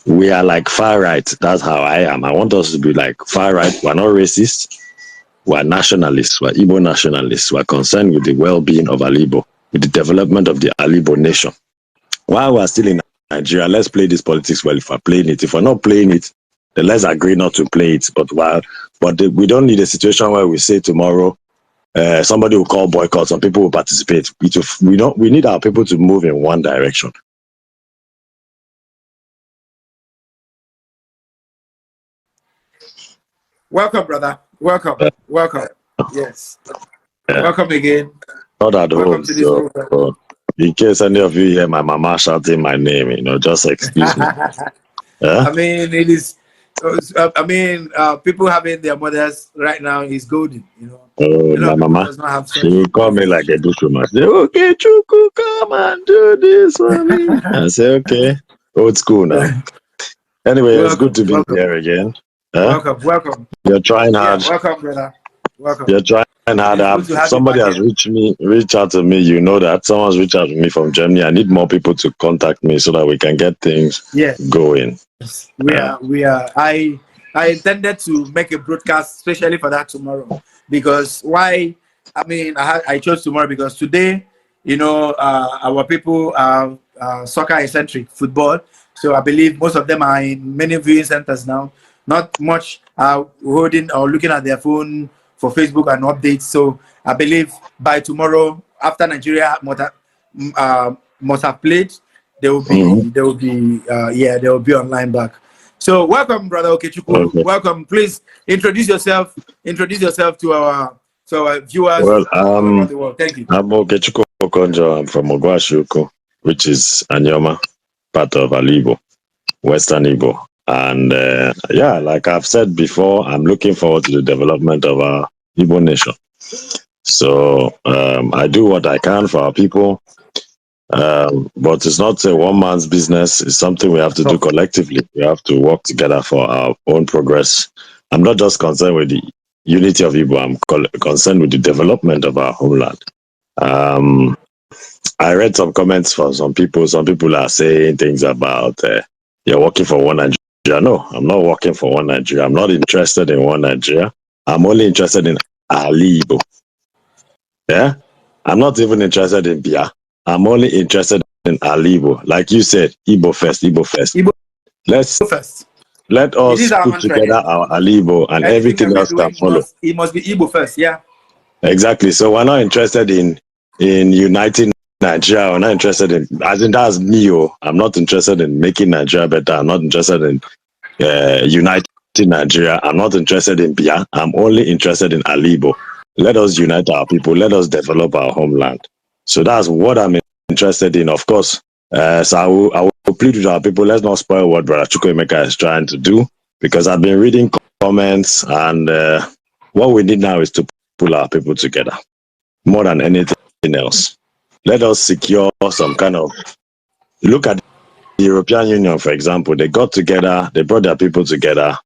We are like far right. That's how I am. I want us to be like far right. We're not racist. We're nationalists. We're Igbo nationalists. We're concerned with the well-being of Alibo, with the development of the Alibo nation. While we're still in Nigeria, let's play this politics well if we're playing it. If we're not playing it, then let's agree not to play it. We don't need a situation where we say tomorrow somebody will call boycott, some people will participate. We need our people to move in one direction. Welcome, brother. Welcome. Welcome. Yes. Welcome again. Not at Welcome home. to this So, in case any of you hear my mama shouting my name, just excuse me. I mean, it is. People having their mothers right now is golden. My mama, does not have she will call me like a bushwoman. Say, okay, Chuku, come and do this for me. I say, okay, old school now. Anyway, it's good to be here again. Welcome. You're trying hard. Yeah, welcome, brother. Welcome. You're trying hard. Somebody has reached out to me. You know that someone's reached out to me from Germany. I need more people to contact me so that we can get things going. We are. I intended to make a broadcast especially for that tomorrow, because I chose tomorrow because today, our people are soccer eccentric, football. So I believe most of them are in many viewing centers now. Not much holding or looking at their phone for Facebook and updates. So I believe by tomorrow, after Nigeria must have played, they will be online back. So welcome, brother Okechukwu. Okay. Welcome. Please introduce yourself. Introduce yourself to our viewers all around the world. Thank you. I'm Okechukwu Okonjo. I'm from Ogwashuku, which is Anyoma, part of Alibo, Western Igbo. And like I've said before, I'm looking forward to the development of our Igbo nation. So I do what I can for our people. But it's not a one man's business. It's something we have to do collectively. We have to work together for our own progress. I'm not just concerned with the unity of Igbo. I'm concerned with the development of our homeland. I read some comments from some people. Some people are saying things about you're working for one Nigeria. No, I'm not working for one Nigeria. I'm not interested in one Nigeria. I'm only interested in Ali Igbo. Yeah? I'm not even interested in Bia. I'm only interested in Alibo. Like you said, Igbo first, Igbo first. Let us put together our Alibo and everything else can follow. It must be Igbo first, yeah. Exactly. So we're not interested in uniting Nigeria. We're not interested in, as in that's me. I'm not interested in making Nigeria better. I'm not interested in uniting Nigeria. I'm not interested in Bia. I'm only interested in Alibo. Let us unite our people. Let us develop our homeland. So that's what I'm interested in, of course. So I will plead with our people. Let's not spoil what Brother Chukwuemeka is trying to do, because I've been reading comments, and what we need now is to pull our people together more than anything else. Let us secure some kind of, look at the European Union, for example. They got together, they brought their people together.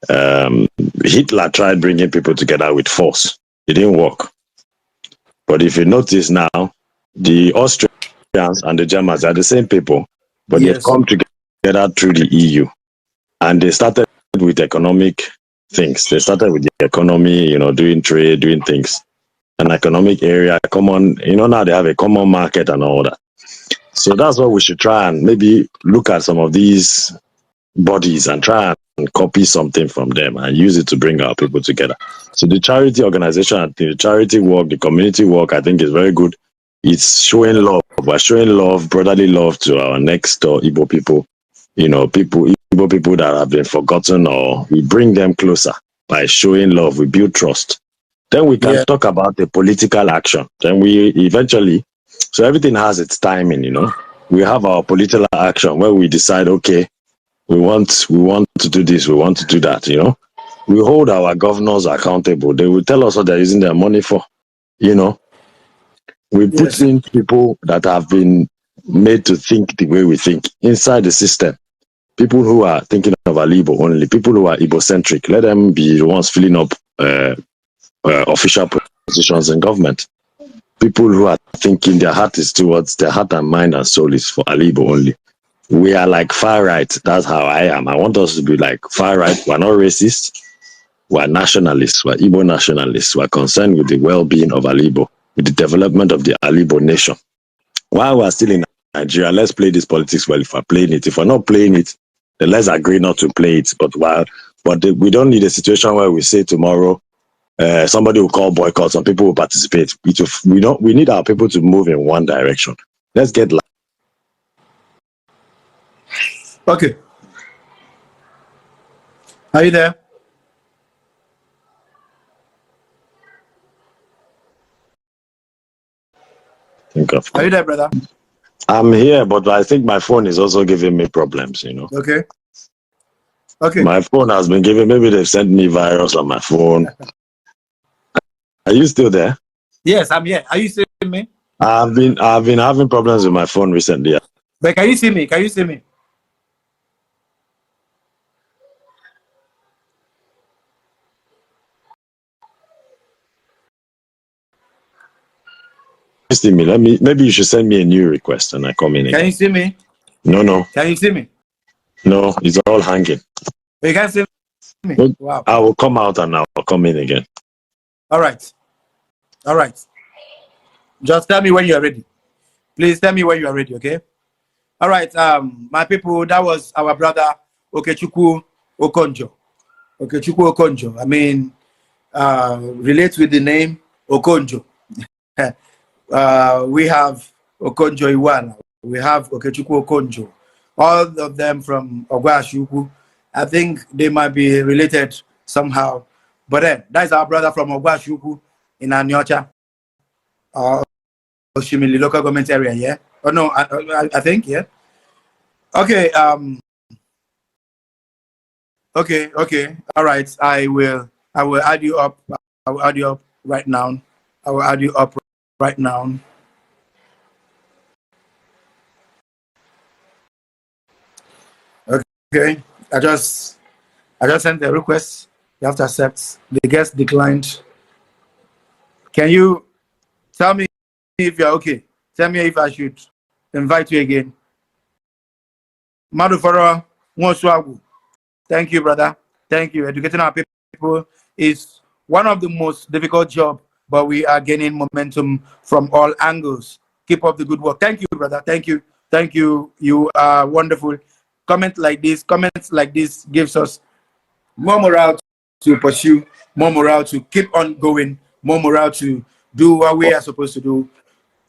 Hitler tried bringing people together with force. It didn't work. But if you notice now, the Austrians and the Germans are the same people, but they've come together through the EU. And they started with economic things. They started with the economy, doing trade, doing things. An economic area, common, now they have a common market and all that. So that's what we should try and maybe look at some of these bodies and try and copy something from them and use it to bring our people together. So the charity organization, the charity work, the community work, I think is very good. It's showing love. We're showing love, brotherly love to our next door Igbo people. Igbo people that have been forgotten, or we bring them closer by showing love. We build trust. Then we can talk about the political action. Then we eventually, so everything has its timing, We have our political action where we decide, okay, we want to do this, we want to do that, We hold our governors accountable. They will tell us what they're using their money for, We put in people that have been made to think the way we think inside the system. People who are thinking of Alibo only, people who are Igbo-centric, let them be the ones filling up official positions in government. People who are thinking their heart and mind and soul is for Alibo only. We are like far right. That's how I am. I want us to be like far right. We're not racist. We're nationalists. We're Igbo nationalists. We're concerned with the well-being of Alibo, with the development of the Alibo nation. While we're still in Nigeria, let's play this politics well if we're playing it. If we're not playing it, then let's agree not to play it. We don't need a situation where we say tomorrow somebody will call boycott, some people will participate. We need our people to move in one direction. Let's get okay. Are you there? Are you there, brother? I'm here, but I think my phone is also giving me problems, you know. Okay. Okay. My phone has been giving, maybe they've sent me virus on my phone. Are you still there? Yes, I'm here. Are you seeing me? I've been having problems with my phone recently. But can you see me? Can you see me? See me. Maybe you should send me a new request and I come in again. Can you see me? No. Can you see me? No, it's all hanging. You can't see me? Wow. I will come out and I'll come in again. All right. All right. Just tell me when you're ready. Please tell me when you are ready, okay? All right, my people, that was our brother Okechukwu Okonjo. Okechukwu Okonjo. I mean, relates with the name Okonjo. We have Okonjo Iwana. We have Okechukwu Okonjo. All of them from Ogwashuku. I think they might be related somehow. But then, that's our brother from Ogwashuku in Anyocha. Oshimili local government area, yeah? Oh no, I think, yeah. Okay, okay. All right. I will add you up. I will add you up right now. I will add you up right now. Okay. I just sent the request. You have to accept. The guest declined. Can you tell me if you're okay? Tell me if I should invite you again. Madufara Mwoswagu. Thank you, brother. Thank you. Educating our people is one of the most difficult jobs, but we are gaining momentum from all angles. Keep up the good work. Thank you, brother. Thank you. Thank you. You are wonderful. Comments like this gives us more morale to pursue, more morale to keep on going, more morale to do what we are supposed to do.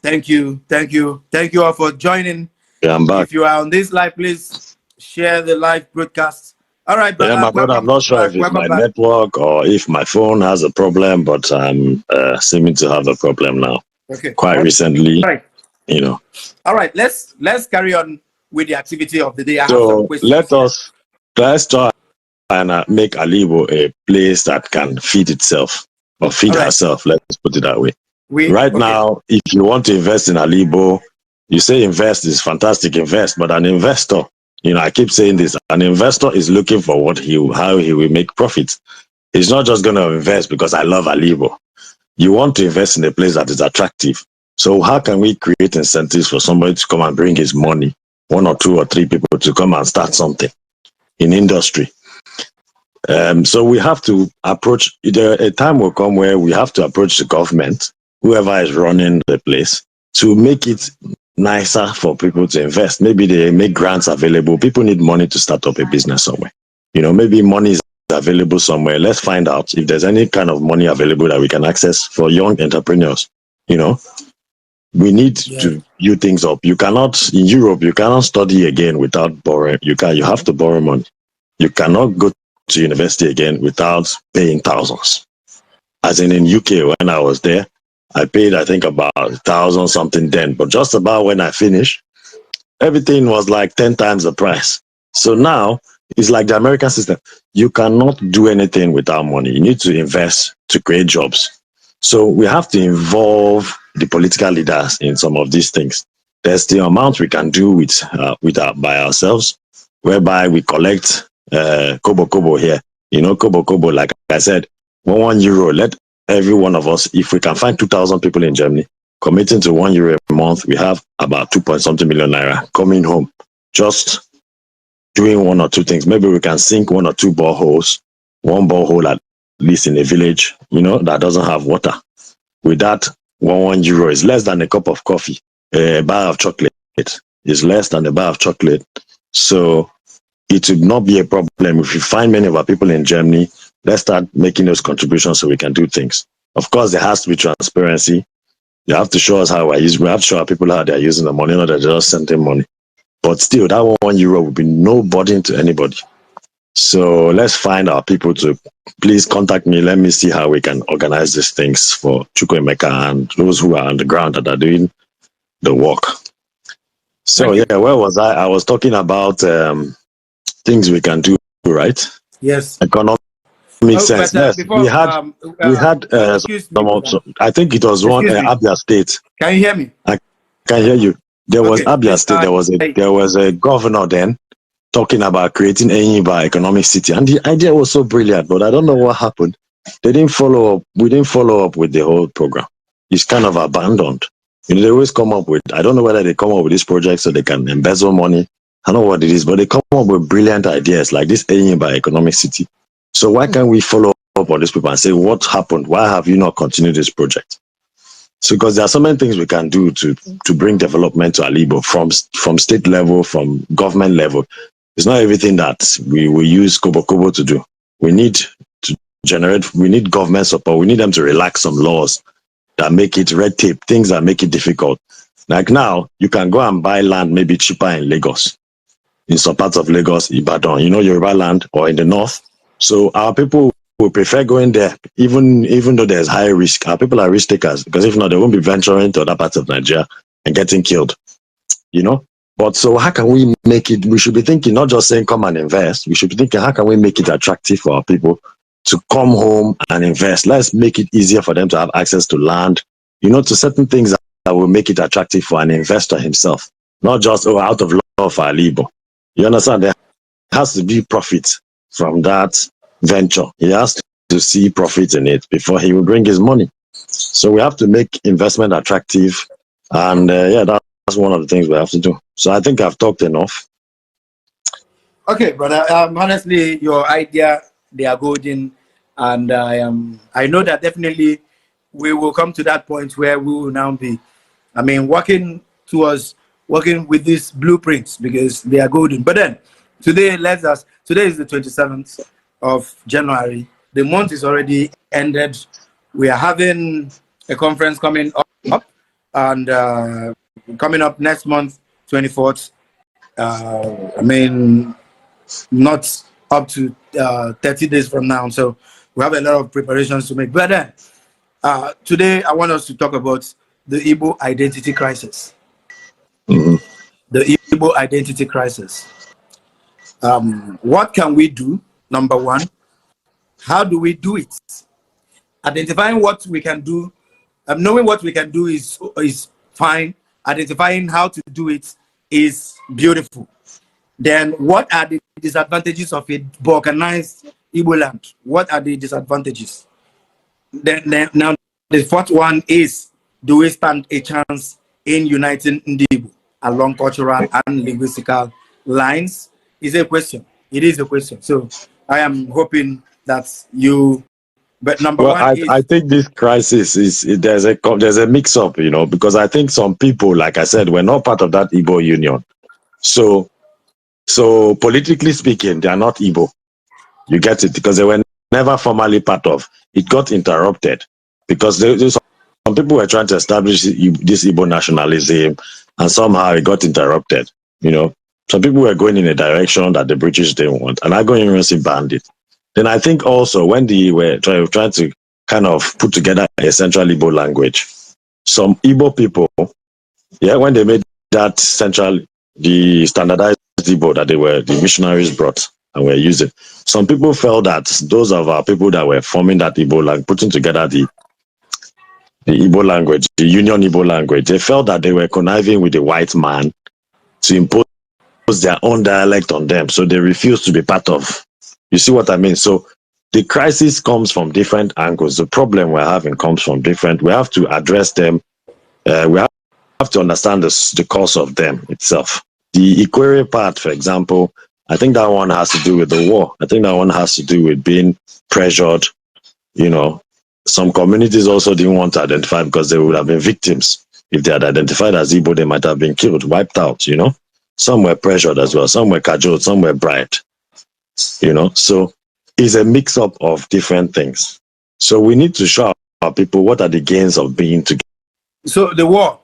Thank you. Thank you. Thank you all for joining. Yeah, I'm back. If you are on this live, please share the live broadcast. All right, brother. Yeah, my brother, I'm not sure if it's my network or if my phone has a problem, but I'm seeming to have a problem now. Okay. Quite recently, right. You know. All right, let's carry on with the activity of the day. So let's try and make Alibo a place that can feed itself or feed herself. Let's put it that way. Now, if you want to invest in Alibo, you say invest is fantastic, invest, but an investor, you know, I keep saying this, an investor is looking for how he will make profits. He's not just going to invest because I love Alibo. You want to invest in a place that is attractive. So how can we create incentives for somebody to come and bring his money, 1 or 2 or 3 people to come and start something in industry? So we have to approach, a time will come where we have to approach the government, whoever is running the place, to make it nicer for people to invest. Maybe they make grants available. People need money to start up a business somewhere. You know, maybe money is available somewhere. Let's find out if there's any kind of money available that we can access for young entrepreneurs. You know, we need to do things up. You cannot, in Europe, you cannot study again without borrowing. You have to borrow money. You cannot go to university again without paying thousands. As in UK, when I was there, I paid, I think, about 1,000 something then. But just about when I finished, everything was like 10 times the price. So now it's like the American system. You cannot do anything without money. You need to invest to create jobs. So we have to involve the political leaders in some of these things. There's the amount we can do by ourselves, whereby we collect kobo here. You know, kobo, like I said, €1. Let every one of us, if we can find 2,000 people in Germany committing to €1 a month, we have about 2 point something million naira coming home just doing one or two things. Maybe we can sink one or two boreholes, one borehole at least in a village, that doesn't have water. With that, €1 is less than a cup of coffee. A bar of chocolate is less than a bar of chocolate. So it would not be a problem if we find many of our people in Germany. Let's start making those contributions so we can do things. Of course, there has to be transparency. You have to show us how we have to show our people how they're using the money, not that they're just sending money. But still, that €1 will be no burden to anybody. So let's find our people to please contact me. Let me see how we can organize these things for Chukwuemeka and those who are on the ground that are doing the work. So yeah, where was I? I was talking about things we can do, right? Yes. Economic sense. Yes, before, we had excuse me, I think it was one Abia State. Can you hear me? I can hear you. There was Abia State. There was a governor then talking about creating Enyimba economic city, and the idea was so brilliant, but I don't know what happened. They didn't follow up. We didn't follow up with the whole program. It's kind of abandoned. They always come up with, I don't know whether they come up with this project so they can embezzle money. I don't know what it is, but they come up with brilliant ideas like this Enyimba economic city. So why can't we follow up on these people and say, what happened? Why have you not continued this project? So because there are so many things we can do to bring development to Igbo from state level, from government level. It's not everything that we will use Kobo to do. We need we need government support. We need them to relax some laws that make it red tape, things that make it difficult. Like now, you can go and buy land maybe cheaper in Lagos, in some parts of Lagos, Ibadan, Yoruba land, or in the north. So our people will prefer going there, even though there's high risk. Our people are risk takers, because if not, they won't be venturing to other parts of Nigeria and getting killed. But so how can we make it? We should be thinking, not just saying come and invest. We should be thinking, how can we make it attractive for our people to come home and invest? Let's make it easier for them to have access to land, to certain things that will make it attractive for an investor himself, not just out of love for Igbo. You understand? There has to be profit from that venture. He has to see profit in it before he will bring his money. So we have to make investment attractive, and that's one of the things we have to do. So I think I've talked enough. Okay, brother. Honestly, your idea, they are golden, and I know that definitely we will come to that point where we will now be, working with these blueprints, because they are golden. But then today is the 27th of January. The month is already ended. We are having a conference coming up, and coming up next month, 24th. Not up to 30 days from now. So we have a lot of preparations to make. But then today I want us to talk about the Igbo identity crisis. Mm-hmm. The Igbo identity crisis. What can we do? Number one, how do we do it? Identifying what we can do, knowing what we can do is fine. Identifying how to do it is beautiful. Then what are the disadvantages of a balkanized Igbo land? What are the disadvantages? Then now the fourth one is, do we stand a chance in uniting Igbo along cultural and linguistical lines? Is a question. It is a question. So I am hoping that you. But number one, I think this crisis there's a mix up, because I think some people, like I said, were not part of that Igbo union. So politically speaking, they are not Igbo. You get it? Because they were never formally part of. It got interrupted because some people were trying to establish this Igbo nationalism, and somehow it got interrupted. Some people were going in a direction that the British didn't want, and Igbo University banned it. Then I think also when they were trying to kind of put together a central Igbo language, some Igbo people, when they made that the standardized Igbo that the missionaries brought and were using, some people felt that those of our people that were forming that Igbo language, putting together the Igbo language, the Union Igbo language, they felt that they were conniving with the white man to impose their own dialect on them. So they refused to be part of. You see what I mean? So the crisis comes from different angles. The problem we're having comes from different. We have to address them. We have to understand the cause of them itself. The Ikwere part, for example, I think that one has to do with the war. I think that one has to do with being pressured. You know, some communities also didn't want to identify because they would have been victims. If they had identified as Igbo, they might have been killed, wiped out, you know. Some were pressured as well. Some were cajoled, some were bribed, you know. So it's a mix up of different things. So we need to show our people what are the gains of being together. So the war